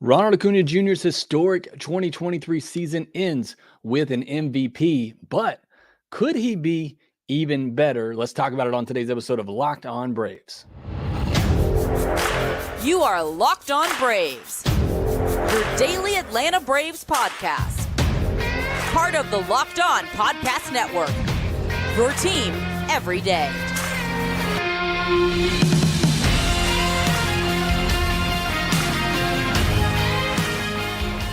Ronald Acuna Jr.'s historic 2023 season ends with an MVP, but could he be even better? Let's talk about it on today's episode of Locked On Braves. You are Locked On Braves, your daily Atlanta Braves podcast. Part of the Locked On Podcast Network, your team every day.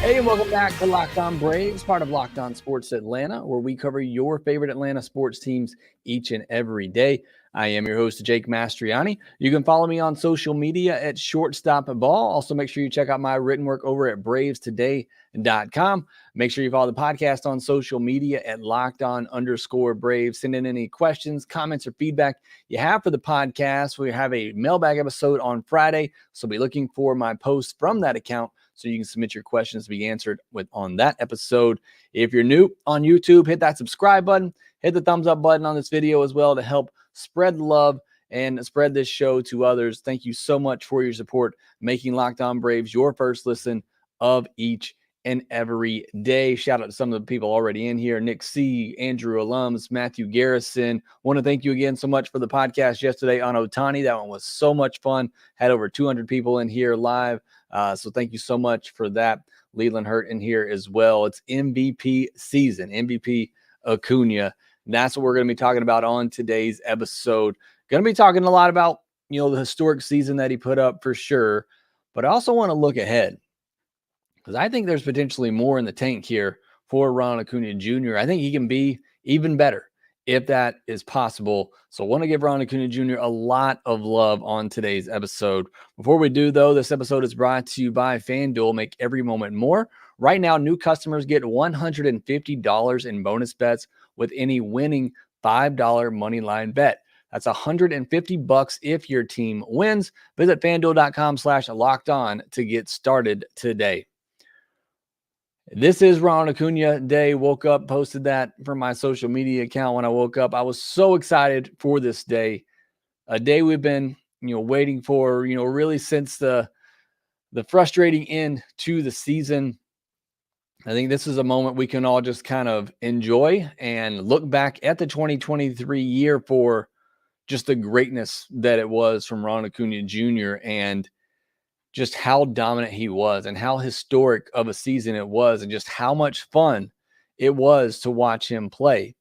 Hey, and welcome back to Locked On Braves, part of Locked On Sports Atlanta, where we cover your favorite Atlanta sports teams each and every day. I am your host, Jake Mastriani. You can follow me on social media at Shortstop Ball. Also, make sure you check out my written work over at bravestoday.com. Make sure you follow the podcast on social media at LockedOn_Braves. Send in any questions, comments, or feedback you have for the podcast. We have a mailbag episode on Friday, so be looking for my post from that account so you can submit your questions to be answered on that episode. If you're new on YouTube, hit that subscribe button, hit the thumbs up button on this video as well to help spread the love and spread this show to others. Thank you so much for your support, making Locked On Braves your first listen of each and every day. Shout out to some of the people already in here: Nick C., Andrew Alums, Matthew Garrison. Want to thank you again so much for the podcast yesterday on Ohtani. That one was so much fun. Had over 200 people in here live. So thank you so much for that. Leland Hurt in here as well. It's MVP season, MVP Acuña. That's what we're going to be talking about on today's episode. Going to be talking a lot about, the historic season that he put up for sure. But I also want to look ahead because I think there's potentially more in the tank here for Ronald Acuna Jr. I think he can be even better if that is possible. So I want to give Ronald Acuna Jr. a lot of love on today's episode. Before we do, though, this episode is brought to you by FanDuel. Make every moment more. Right now, new customers get $150 in bonus bets with any winning $5 moneyline bet. That's $150 if your team wins. Visit FanDuel.com/lockedon to get started today. This is Ronald Acuna Day. Woke up, posted that from my social media account when I woke up. I was so excited for this day. A day we've been, waiting for, really since the frustrating end to the season. I think this is a moment we can all just kind of enjoy and look back at the 2023 year for just the greatness that it was from Ronald Acuna Jr. and just how dominant he was and how historic of a season it was and just how much fun it was to watch him play.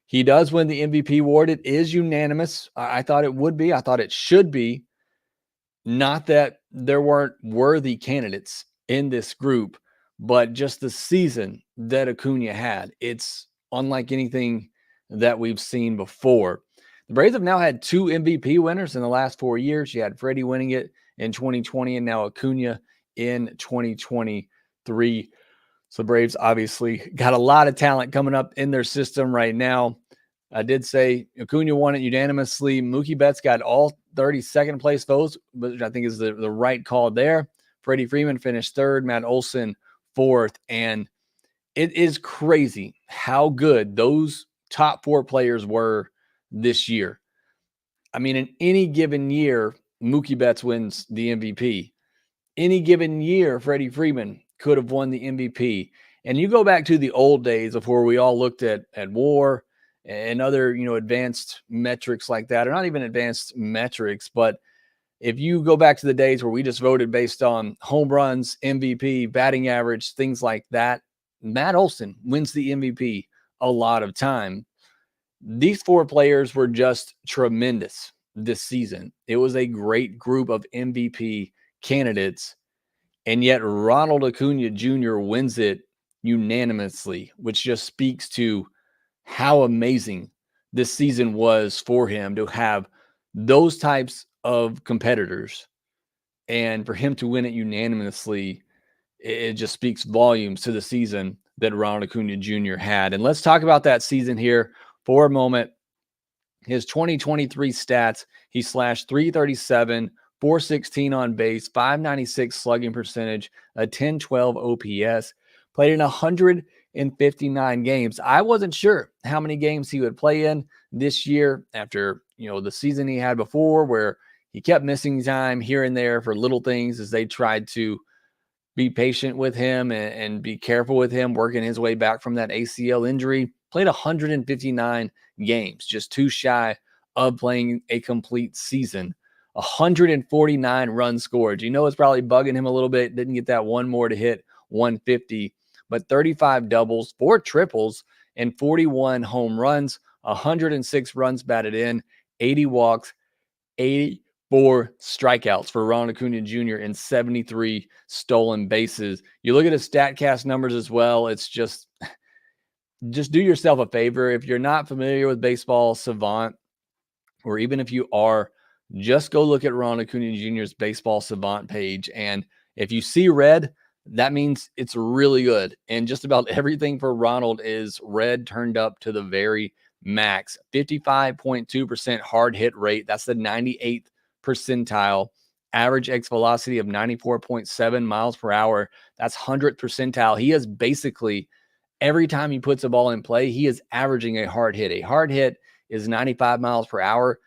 He does win the MVP award. It is unanimous. I thought it would be. I thought it should be. Not that there weren't worthy candidates in this group, but just the season that Acuña had. It's unlike anything that we've seen before. The Braves have now had 2 MVP winners in the last 4 years. You had Freddie winning it in 2020 and now Acuña in 2023. So the Braves obviously got a lot of talent coming up in their system right now. I did say Acuña won it unanimously. Mookie Betts got all 30 second place votes, which I think is the right call there. Freddie Freeman finished 3rd, Matt Olson 4th. And it is crazy how good those top 4 players were this year. I mean, in any given year, Mookie Betts wins the MVP. Any given year, Freddie Freeman could have won the MVP. And you go back to the old days before we all looked at WAR and other, advanced metrics like that, or not even advanced metrics, but if you go back to the days where we just voted based on home runs, MVP, batting average, things like that, Matt Olson wins the MVP a lot of time. These 4 players were just tremendous this season. It was a great group of MVP candidates, and yet Ronald Acuna Jr. wins it unanimously, which just speaks to how amazing this season was for him to have those types of competitors, and for him to win it unanimously, it just speaks volumes to the season that Ronald Acuna Jr. had. And let's talk about that season here for a moment. His 2023 stats: he slashed .337, .416 on base, .596 slugging percentage, a .1012 OPS, played in 159 games. I wasn't sure how many games he would play in this year after, the season he had before where he kept missing time here and there for little things as they tried to, be patient with him and be careful with him, working his way back from that ACL injury. Played 159 games, just too shy of playing a complete season. 149 runs scored. You know, it's probably bugging him a little bit. Didn't get that one more to hit 150, but 35 doubles, 4 triples, and 41 home runs, 106 runs batted in, 80 walks, 84 strikeouts for Ronald Acuna Jr. and 73 stolen bases. You look at his Statcast numbers as well. It's just do yourself a favor. If you're not familiar with Baseball Savant, or even if you are, just go look at Ronald Acuna Jr.'s Baseball Savant page. And if you see red, that means it's really good. And just about everything for Ronald is red turned up to the very max. 55.2% hard hit rate. That's the 98th percentile. Average X velocity of 94.7 miles per hour. That's 100th percentile. He is basically, every time he puts a ball in play, he is averaging a hard hit. A hard hit is 95 miles per hour.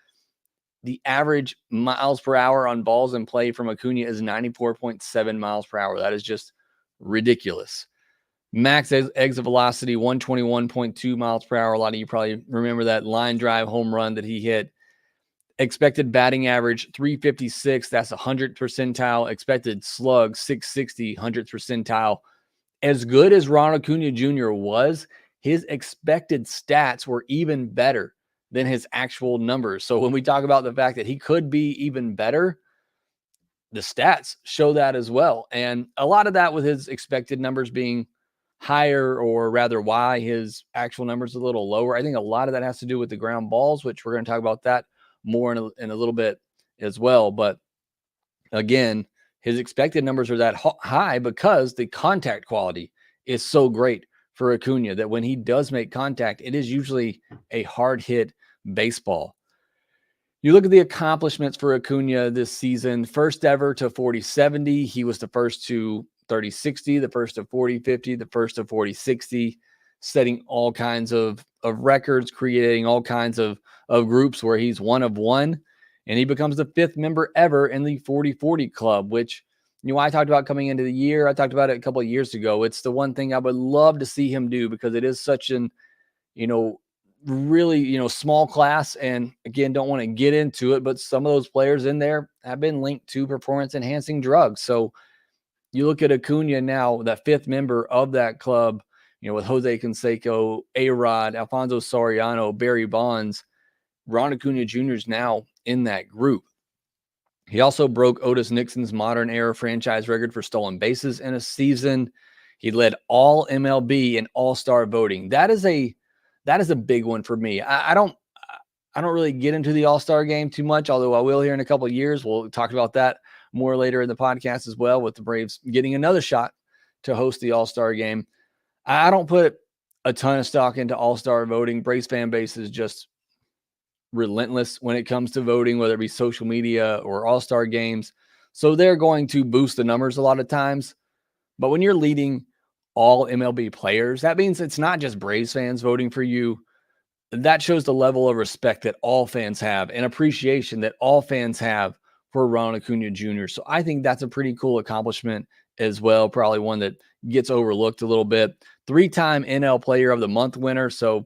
The average miles per hour on balls in play from Acuña is 94.7 miles per hour. That is just ridiculous. Max exit velocity, 121.2 miles per hour. A lot of you probably remember that line drive home run that he hit. Expected batting average, 356. That's 100th percentile. Expected slug, 660, 100th percentile. As good as Ronald Acuna Jr. was, his expected stats were even better than his actual numbers. So when we talk about the fact that he could be even better, the stats show that as well. And a lot of that with his expected numbers being higher, or rather why his actual numbers are a little lower. I think a lot of that has to do with the ground balls, which we're going to talk about that more in a little bit as well. But again, his expected numbers are that high because the contact quality is so great for Acuña that when he does make contact, it is usually a hard hit baseball. You look at the accomplishments for Acuña this season, first ever to 40-70. He was the first to 30-60, the first to 40-50, the first to 40-60, setting all kinds of records, creating all kinds of groups where he's one of one. And he becomes the 5th member ever in the 40-40 club, which, you know, I talked about coming into the year. I talked about it a couple of years ago. It's the one thing I would love to see him do because it is such an, really, small class. And again, don't want to get into it, but some of those players in there have been linked to performance enhancing drugs. So you look at Acuña now, that 5th member of that club, with Jose Canseco, A-Rod, Alfonso Soriano, Barry Bonds. Ron Acuna Jr. is now in that group. He also broke Otis Nixon's modern era franchise record for stolen bases in a season. He led all MLB in all-star voting. That is a big one for me. I don't really get into the all-star game too much, although I will here in a couple of years. We'll talk about that more later in the podcast as well, with the Braves getting another shot to host the all-star game. I don't put a ton of stock into all-star voting. Braves fan base is just relentless when it comes to voting, whether it be social media or all-star games. So they're going to boost the numbers a lot of times. But when you're leading all MLB players, that means it's not just Braves fans voting for you. That shows the level of respect that all fans have and appreciation that all fans have for Ronald Acuna Jr. So I think that's a pretty cool accomplishment as well. Probably one that gets overlooked a little bit. 3-time NL Player of the Month winner. So,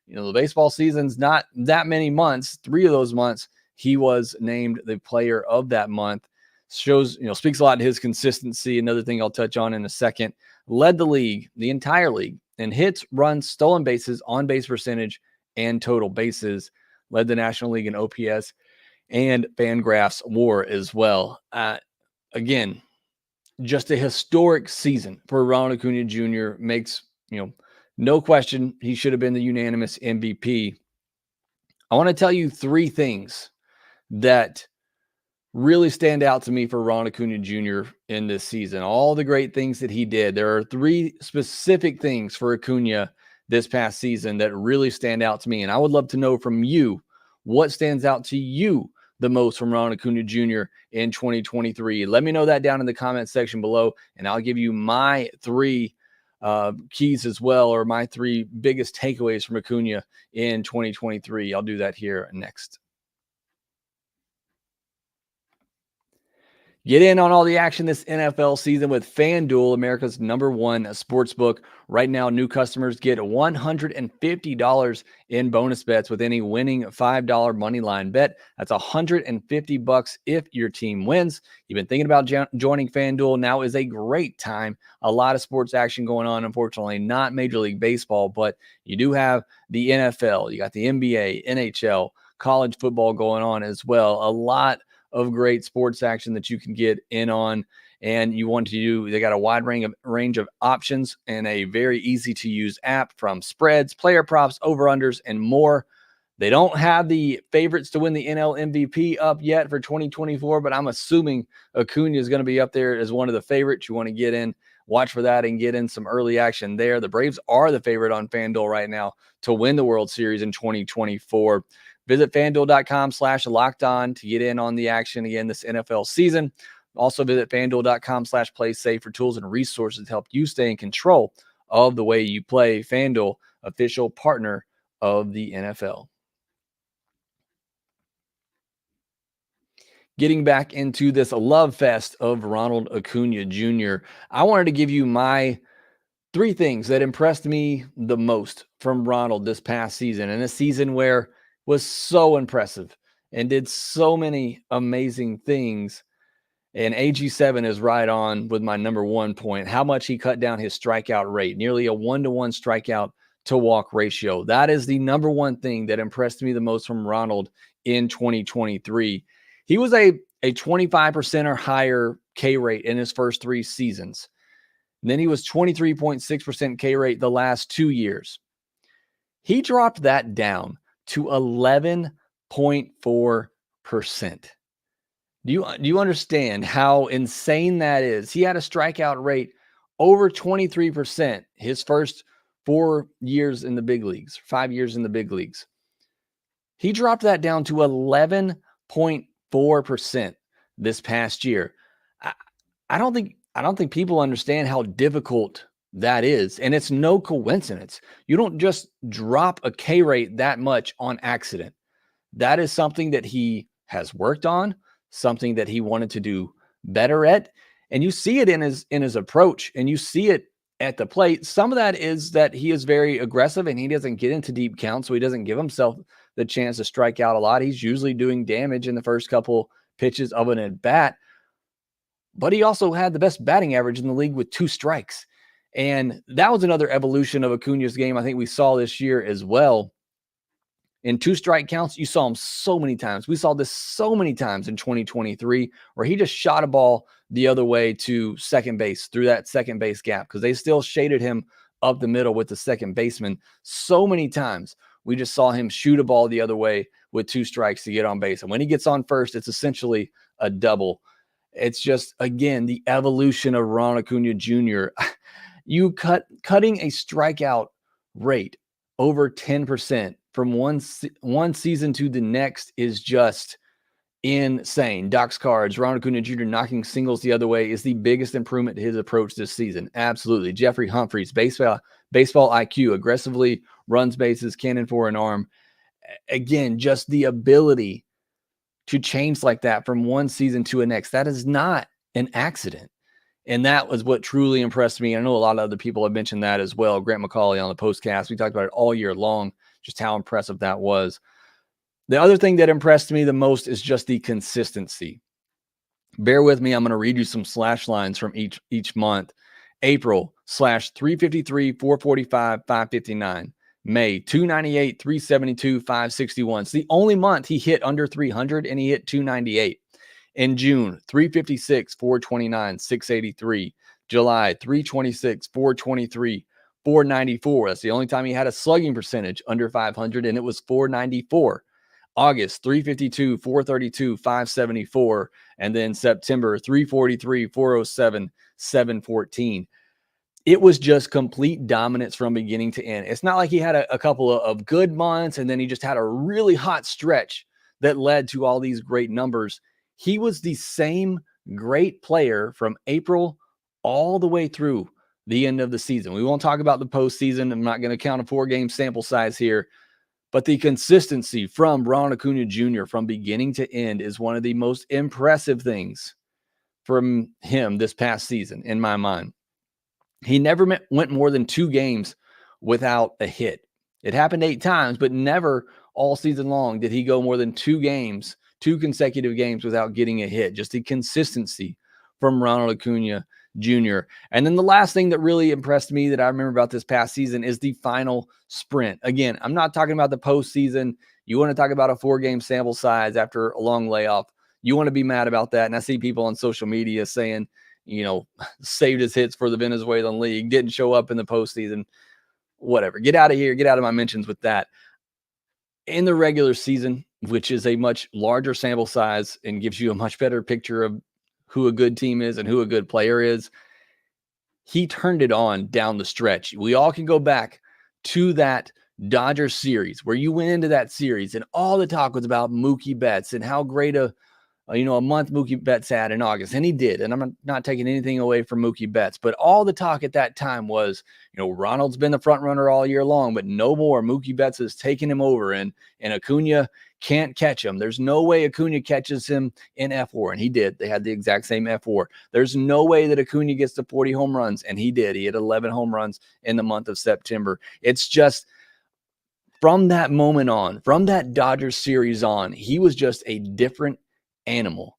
the baseball season's not that many months. 3 of those months, he was named the player of that month. Shows, speaks a lot to his consistency. Another thing I'll touch on in a second. Led the league, the entire league, in hits, runs, stolen bases, on-base percentage, and total bases. Led the National League in OPS and FanGraphs WAR as well. Again, just a historic season for Ronald Acuna Jr. Makes, no question he should have been the unanimous MVP. I want to tell you 3 things that really stand out to me for Ronald Acuna Jr. in this season. All the great things that he did. There are 3 specific things for Acuña this past season that really stand out to me. And I would love to know from you, what stands out to you the most from Ronald Acuna Jr. in 2023. Let me know that down in the comment section below, and I'll give you my 3 keys as well, or my 3 biggest takeaways from Acuña in 2023. I'll do that here next. Get in on all the action this NFL season with FanDuel, America's #1 sportsbook. Right now, new customers get $150 in bonus bets with any winning $5 moneyline bet. That's $150 if your team wins. You've been thinking about joining FanDuel. Now is a great time. A lot of sports action going on. Unfortunately, not Major League Baseball, but you do have the NFL. You got the NBA, NHL, college football going on as well. A lot of great sports action that you can get in on, and you want to do. They got a wide range of options and a very easy to use app, from spreads, player props, over-unders, and more. They don't have the favorites to win the NL MVP up yet for 2024, but I'm assuming Acuña is going to be up there as one of the favorites. You want to get in, watch for that, and get in some early action there. The Braves are the favorite on FanDuel right now to win the World Series in 2024. Visit FanDuel.com/LockedOn to get in on the action again this NFL season. Also visit FanDuel.com/PlaySafe for tools and resources to help you stay in control of the way you play. FanDuel, official partner of the NFL. Getting back into this love fest of Ronald Acuna Jr., I wanted to give you my 3 things that impressed me the most from Ronald this past season, and a season where was so impressive and did so many amazing things. And AG7 is right on with my number 1 point, how much he cut down his strikeout rate, nearly a 1-to-1 strikeout to walk ratio. That is the number 1 thing that impressed me the most from Ronald in 2023. He was a 25% or higher K rate in his first 3 seasons. And then he was 23.6% K rate the last 2 years. He dropped that down to 11.4%. Do you understand how insane that is? He had a strikeout rate over 23% his first 4 years in the big leagues, 5 years in the big leagues. He dropped that down to 11.4% this past year. I don't think people understand how difficult that is. And it's no coincidence. You don't just drop a K rate that much on accident. That is something that he has worked on, something that he wanted to do better at. And you see it in his approach, and you see it at the plate. Some of that is that he is very aggressive and he doesn't get into deep counts, so he doesn't give himself the chance to strike out a lot. He's usually doing damage in the first couple pitches of an at bat. But he also had the best batting average in the league with 2 strikes. And that was another evolution of Acuña's game I think we saw this year as well. In 2 strike counts, you saw him so many times. We saw this so many times in 2023 where he just shot a ball the other way to second base through that second base gap, because they still shaded him up the middle with the second baseman. So many times we just saw him shoot a ball the other way with 2 strikes to get on base. And when he gets on first, it's essentially a double. It's just, again, the evolution of Ronald Acuna Jr. You cutting a strikeout rate over 10% from one season to the next is just insane. Doc's cards, Ronald Acuna Jr. knocking singles the other way is the biggest improvement to his approach this season. Absolutely. Jeffrey Humphreys, baseball IQ, aggressively runs bases, cannon for an arm. Again, just the ability to change like that from one season to the next. That is not an accident. And that was what truly impressed me. I know a lot of other people have mentioned that as well. Grant McCauley on the postcast, we talked about it all year long, just how impressive that was. The other thing that impressed me the most is just the consistency. Bear with me. I'm going to read you some slash lines from each month. April, /353, 445, 559. May, 298, 372, 561. It's the only month he hit under 300, and he hit 298. In June, 356, 429, 683. July, 326, 423, 494. That's the only time he had a slugging percentage under 500, and it was 494. August, 352, 432, 574. And then September, 343, 407, 714. It was just complete dominance from beginning to end. It's not like he had a couple of good months and then he just had a really hot stretch that led to all these great numbers. He was the same great player from April all the way through the end of the season. We won't talk about the postseason. I'm not going to count a 4-game sample size here, but the consistency from Ronald Acuna Jr. from beginning to end is one of the most impressive things from him this past season in my mind. He never went more than 2 games without a hit. It happened 8 times, but never all season long did he go more than 2 games, 2 consecutive games without getting a hit. Just the consistency from Ronald Acuna Jr. And then the last thing that really impressed me that I remember about this past season is the final sprint. Again, I'm not talking about the postseason. You want to talk about a 4-game sample size after a long layoff. You want to be mad about that. And I see people on social media saying, saved his hits for the Venezuelan league, didn't show up in the postseason, whatever. Get out of here. Get out of my mentions with that. In the regular season, which is a much larger sample size and gives you a much better picture of who a good team is and who a good player is, he turned it on down the stretch. We all can go back to that Dodgers series where you went into that series and all the talk was about Mookie Betts and how great a month Mookie Betts had in August. And he did. And I'm not taking anything away from Mookie Betts, but all the talk at that time was, Ronald's been the front runner all year long, but no more. Mookie Betts has taken him over and Acuña can't catch him. There's no way Acuña catches him in F4. And he did. They had the exact same F4. There's no way that Acuña gets to 40 home runs. And he did. He had 11 home runs in the month of September. It's just from that moment on, from that Dodgers series on, he was just a different animal.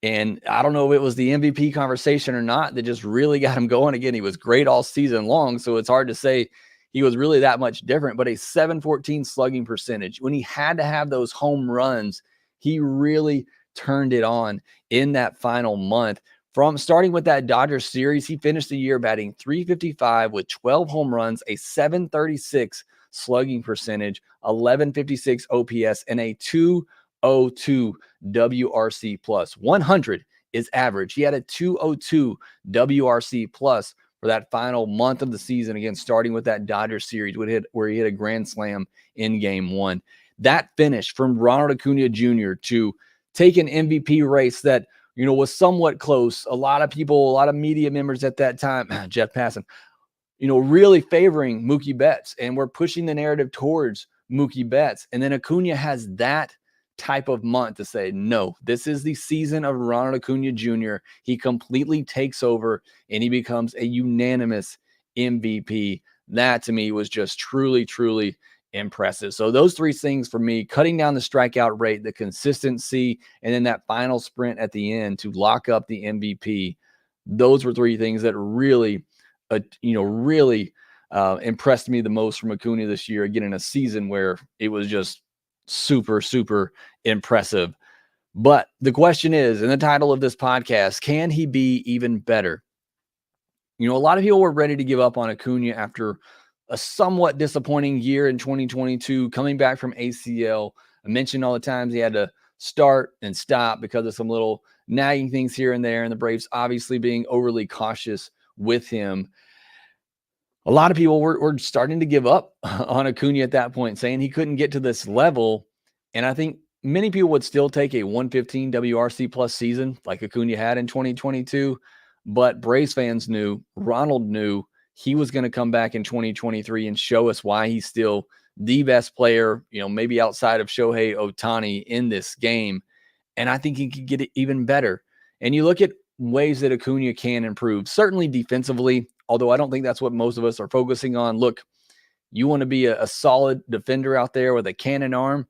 And I don't know if it was the MVP conversation or not that just really got him going. Again, he was great all season long, so it's hard to say he was really that much different, but a .714 slugging percentage. When he had to have those home runs, he really turned it on in that final month. From starting with that Dodgers series, he finished the year batting .355 with 12 home runs, a .736 slugging percentage, 1156 OPS, and a 202 WRC plus. 100 is average. He had a 202 WRC plus for that final month of the season, again, starting with that Dodgers series where he hit a grand slam in game 1. That finish from Ronald Acuna Jr. to take an MVP race that, was somewhat close. A lot of people, a lot of media members at that time, Jeff Passan, really favoring Mookie Betts, and we're pushing the narrative towards Mookie Betts. And then Acuna has that type of month to say, no, this is the season of Ronald Acuna Jr. He completely takes over and he becomes a unanimous MVP. That to me was just truly, truly impressive. So those 3 things for me: cutting down the strikeout rate, the consistency, and then that final sprint at the end to lock up the MVP. Those were 3 things that really, impressed me the most from Acuna this year. Again, in a season where it was just super, super impressive. But the question is, in the title of this podcast, can he be even better? A lot of people were ready to give up on Acuna after a somewhat disappointing year in 2022, coming back from ACL. I mentioned all the times he had to start and stop because of some little nagging things here and there, and the Braves obviously being overly cautious with him. A lot of people were starting to give up on Acuna at that point, saying he couldn't get to this level. And I think many people would still take a 115 WRC plus season like Acuna had in 2022. But Braves fans knew, Ronald knew, he was going to come back in 2023 and show us why he's still the best player, maybe outside of Shohei Ohtani in this game. And I think he could get it even better. And you look at ways that Acuna can improve, certainly defensively, although I don't think that's what most of us are focusing on. Look, you want to be a solid defender out there with a cannon arm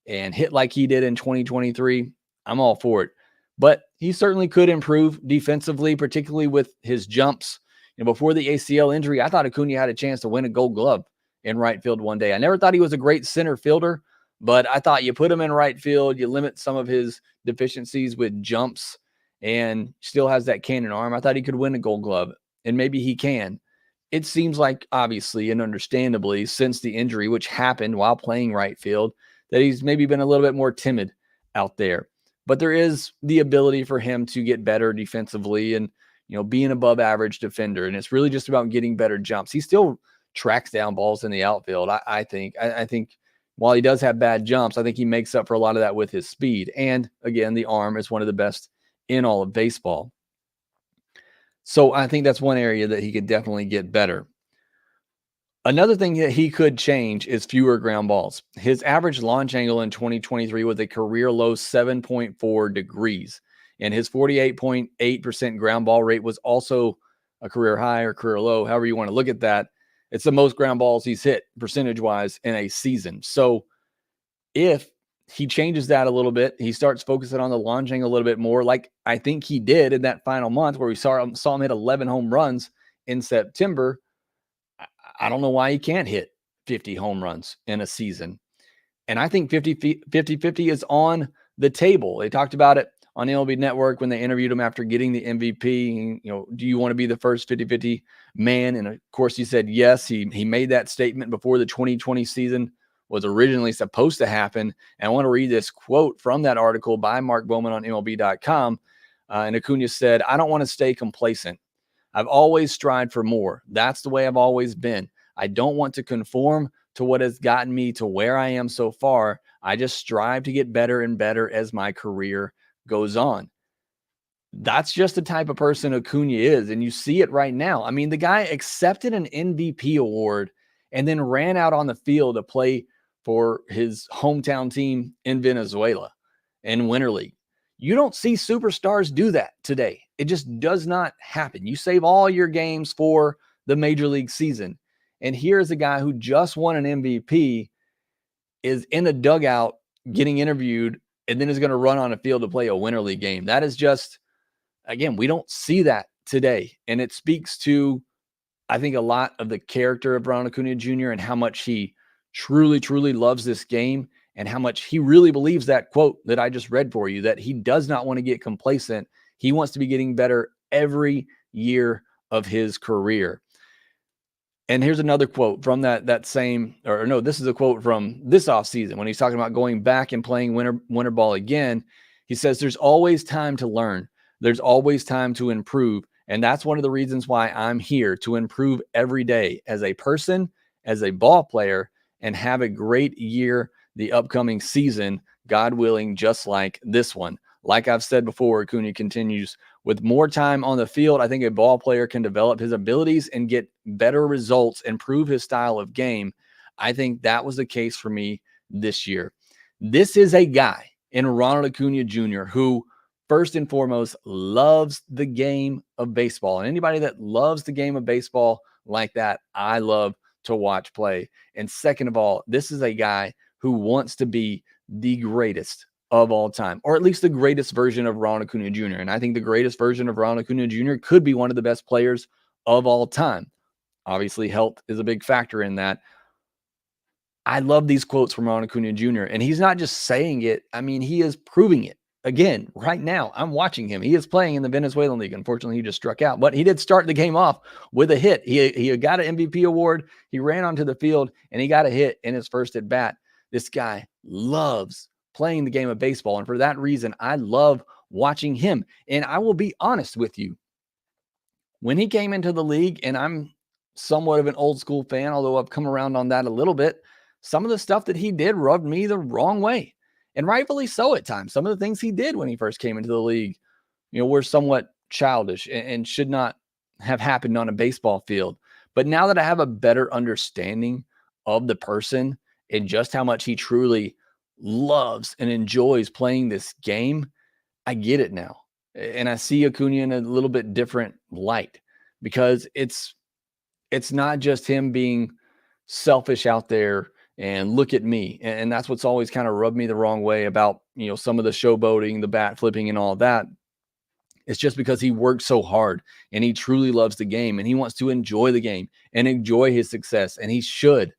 and hit like he did in 2023. I'm all for it. But he certainly could improve defensively, particularly with his jumps. Before the ACL injury, I thought Acuna had a chance to win a Gold Glove in right field one day. I never thought he was a great center fielder, but I thought you put him in right field, you limit some of his deficiencies with jumps, and still has that cannon arm. I thought he could win a Gold Glove, and maybe he can. It seems like, obviously and understandably, since the injury, which happened while playing right field, that he's maybe been a little bit more timid out there. But there is the ability for him to get better defensively and, be an above average defender. And it's really just about getting better jumps. He still tracks down balls in the outfield. I think while he does have bad jumps, I think he makes up for a lot of that with his speed. And again, the arm is one of the best in all of baseball. So I think that's one area that he could definitely get better. Another thing that he could change is fewer ground balls. His average launch angle in 2023 was a career low 7.4 degrees. And his 48.8% ground ball rate was also a career high or career low, however you want to look at that. It's the most ground balls he's hit percentage-wise in a season. So if he changes that a little bit, he starts focusing on the launching a little bit more, like I think he did in that final month where we saw him hit 11 home runs in September. I don't know why he can't hit 50 home runs in a season. And I think 50-50 is on the table. They talked about it on MLB Network when they interviewed him after getting the MVP. You know, do you want to be the first 50-50 man? And of course he said yes. He made that statement before the 2020 season was originally supposed to happen. And I want to read this quote from that article by Mark Bowman on MLB.com. And Acuña said, "I don't want to stay complacent. I've always strived for more. That's the way I've always been. I don't want to conform to what has gotten me to where I am so far. I just strive to get better and better as my career goes on." That's just the type of person Acuña is. And you see it right now. I mean, the guy accepted an MVP award and then ran out on the field to play for his hometown team in Venezuela in Winter League. You don't see superstars do that today. It just does not happen. You save all your games for the major league season. And here's a guy who just won an MVP, is in a dugout getting interviewed, and then is going to run on a field to play a Winter League game. That is just, again, we don't see that today. And it speaks to, I think, a lot of the character of Ronald Acuna Jr. and how much he truly, truly loves this game and how much he really believes that quote that I just read for you, that he does not want to get complacent. He wants to be getting better every year of his career. And here's another quote from this is a quote from this offseason when he's talking about going back and playing winter ball again. He says, "There's always time to learn. There's always time to improve. And that's one of the reasons why I'm here, to improve every day as a person, as a ball player, and have a great year the upcoming season, God willing, just like this one." Like I've said before, Acuña continues, "With more time on the field, I think a ball player can develop his abilities and get better results, improve his style of game. I think that was the case for me this year." This is a guy in Ronald Acuna Jr. who, first and foremost, loves the game of baseball. And anybody that loves the game of baseball like that, I love to watch play. And second of all, this is a guy who wants to be the greatest of all time, or at least the greatest version of Ronald Acuna Jr. And I think the greatest version of Ronald Acuna Jr. could be one of the best players of all time. Obviously, health is a big factor in that. I love these quotes from Ronald Acuna Jr. And he's not just saying it. I mean, he is proving it. Again, right now, I'm watching him. He is playing in the Venezuelan League. Unfortunately, he just struck out, but he did start the game off with a hit. He got an MVP award. He ran onto the field, and he got a hit in his first at bat. This guy loves playing the game of baseball, and for that reason, I love watching him. And I will be honest with you. When he came into the league, and I'm somewhat of an old school fan, although I've come around on that a little bit, some of the stuff that he did rubbed me the wrong way. And rightfully so at times. Some of the things he did when he first came into the league, were somewhat childish and should not have happened on a baseball field. But now that I have a better understanding of the person and just how much he truly loves and enjoys playing this game, I get it now. And I see Acuña in a little bit different light, because it's not just him being selfish out there and look at me. And that's what's always kind of rubbed me the wrong way about, some of the showboating, the bat flipping and all that. It's just because he works so hard and he truly loves the game and he wants to enjoy the game and enjoy his success. And he should.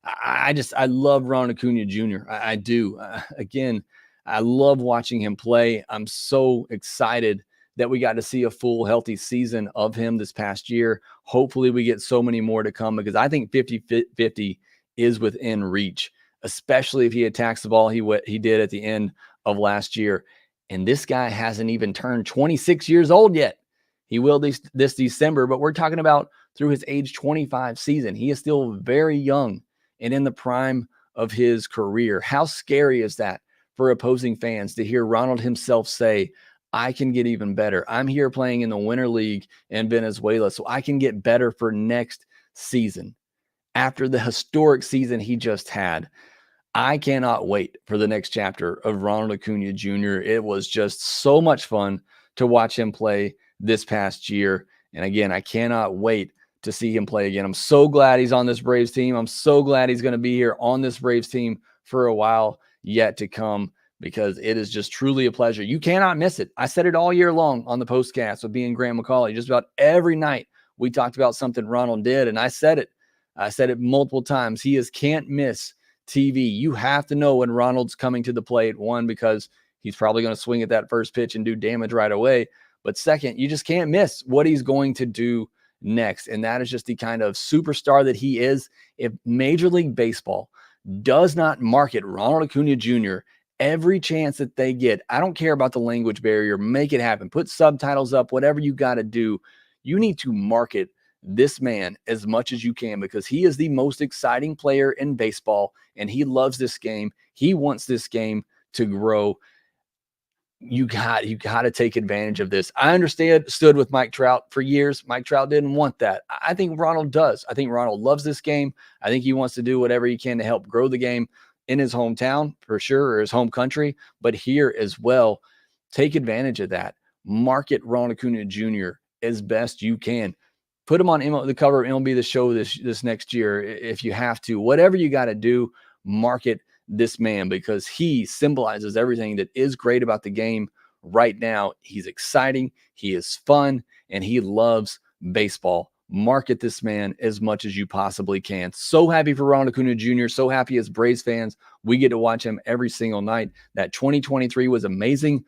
I love Ronald Acuna Jr. I do. Again, I love watching him play. I'm so excited that we got to see a full healthy season of him this past year. Hopefully we get so many more to come, because I think 50-50 is within reach, especially if he attacks the ball he did at the end of last year. And this guy hasn't even turned 26 years old yet. He will this December, but we're talking about through his age 25 season. He is still very young and in the prime of his career. How scary is that for opposing fans to hear Ronald himself say, "I can get even better. I'm here playing in the Winter League in Venezuela, so I can get better for next season." After the historic season he just had, I cannot wait for the next chapter of Ronald Acuna Jr. It was just so much fun to watch him play this past year. And again, I cannot wait to see him play again. I'm so glad he's on this Braves team. I'm so glad he's going to be here on this Braves team for a while yet to come, because it is just truly a pleasure. You cannot miss it. I said it all year long on the postcast with being Graham McCauley. Just about every night we talked about something Ronald did, and I said it multiple times. He is can't miss TV. You have to know when Ronald's coming to the plate. One, because he's probably going to swing at that first pitch and do damage right away. But second, you just can't miss what he's going to do next. And that is just the kind of superstar that he is. If Major League Baseball does not market Ronald Acuna Jr. every chance that they get, I don't care about the language barrier, make it happen. Put subtitles up, whatever you got to do. You need to market this man as much as you can, because he is the most exciting player in baseball and he loves this game. He wants this game to grow. You got to take advantage of this. I stood with Mike Trout for years. Mike Trout didn't want that. I think Ronald does. I think Ronald loves this game. I think he wants to do whatever he can to help grow the game in his hometown for sure, or his home country, but here as well. Take advantage of that. Market Ronald Acuna Jr. as best you can. Put him on the cover of MLB The Show this next year if you have to. Whatever you got to do, market this man, because he symbolizes everything that is great about the game right now. He's exciting, he is fun, and he loves baseball. Market this man as much as you possibly can. So happy for Ronald Acuna Jr. So happy as Braves fans. We get to watch him every single night. That 2023 was amazing.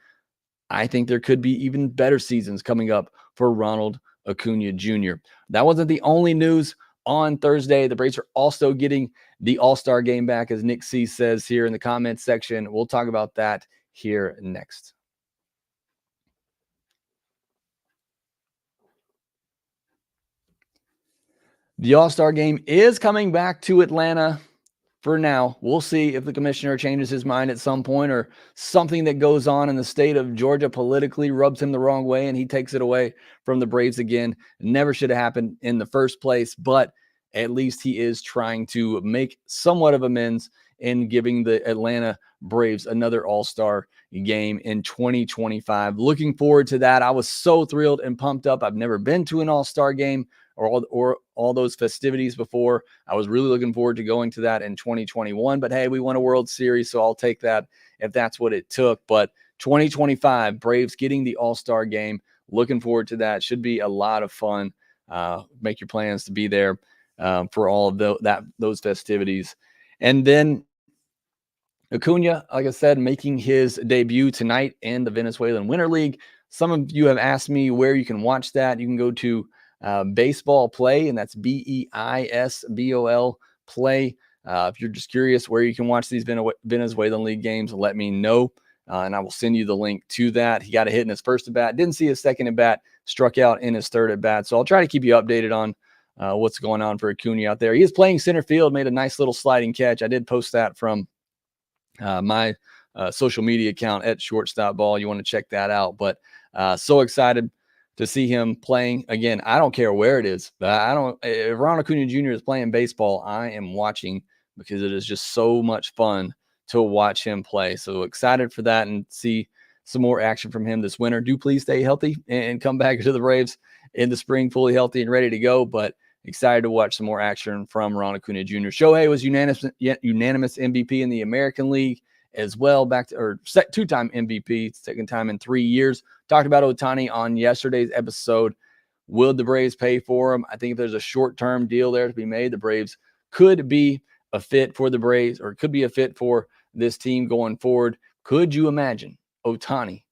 I think there could be even better seasons coming up for Ronald Acuna Jr. That wasn't the only news on Thursday. The Braves are also getting the All-Star game back, as Nick C says here in the comments section. We'll talk about that here next. The All-Star game is coming back to Atlanta for now. We'll see if the commissioner changes his mind at some point, or something that goes on in the state of Georgia politically rubs him the wrong way and he takes it away from the Braves again. Never should have happened in the first place, but at least he is trying to make somewhat of amends in giving the Atlanta Braves another All-Star game in 2025. Looking forward to that. I was so thrilled and pumped up. I've never been to an All-Star game or all those festivities before. I was really looking forward to going to that in 2021, but hey, we won a World Series, so I'll take that if that's what it took. But 2025, Braves getting the All-Star game. Looking forward to that. Should be a lot of fun. Make your plans to be there for all of those festivities. And then Acuña, like I said, making his debut tonight in the Venezuelan Winter League. Some of you have asked me where you can watch that. You can go to Baseball Play, and that's BEISBOL Play. If you're just curious where you can watch these Venezuelan League games, let me know, and I will send you the link to that. He got a hit in his first at bat, didn't see his second at bat, struck out in his third at bat. So I'll try to keep you updated on what's going on for Acuña out there. He is playing center field, made a nice little sliding catch. I did post that from my social media account at Shortstop Ball. You want to check that out. But so excited to see him playing again. I don't care where it is. If Ronald Acuna Jr. is playing baseball, I am watching, because it is just so much fun to watch him play. So excited for that and see some more action from him this winter. Do please stay healthy and come back to the Braves in the spring fully healthy and ready to go. But excited to watch some more action from Ronald Acuna Jr. Shohei was unanimous MVP in the American League as well, two-time MVP, second time in 3 years. Talked about Ohtani on yesterday's episode. Will the Braves pay for him? I think if there's a short-term deal there to be made, the Braves could be a fit for the Braves, or could be a fit for this team going forward. Could you imagine Ohtani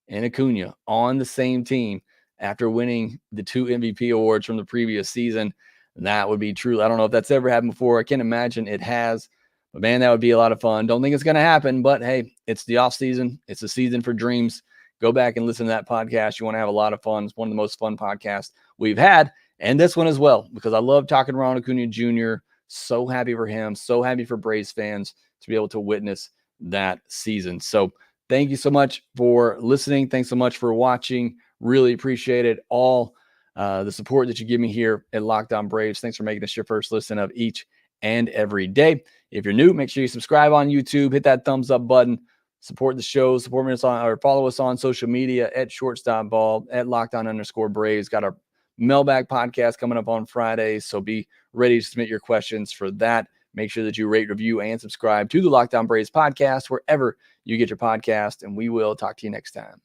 and Acuña on the same team after winning the 2 MVP awards from the previous season? That would be true. I don't know if that's ever happened before. I can't imagine it has. But, man, that would be a lot of fun. Don't think it's going to happen, but, hey, it's the off season. It's a season for dreams. Go back and listen to that podcast. You want to have a lot of fun. It's one of the most fun podcasts we've had, and this one as well, because I love talking to Ronald Acuna Jr. So happy for him. So happy for Braves fans to be able to witness that season. So thank you so much for listening. Thanks so much for watching. Really appreciate it. All the support that you give me here at Locked On Braves. Thanks for making this your first listen of each and every day. If you're new, make sure you subscribe on YouTube, hit that thumbs up button, support the show, support us on, or follow us on social media at Shortstop Ball, at @LockedOn_Braves. Got our mailbag podcast coming up on Friday, so be ready to submit your questions for that. Make sure that you rate, review, and subscribe to the Locked On Braves podcast wherever you get your podcast, and we will talk to you next time.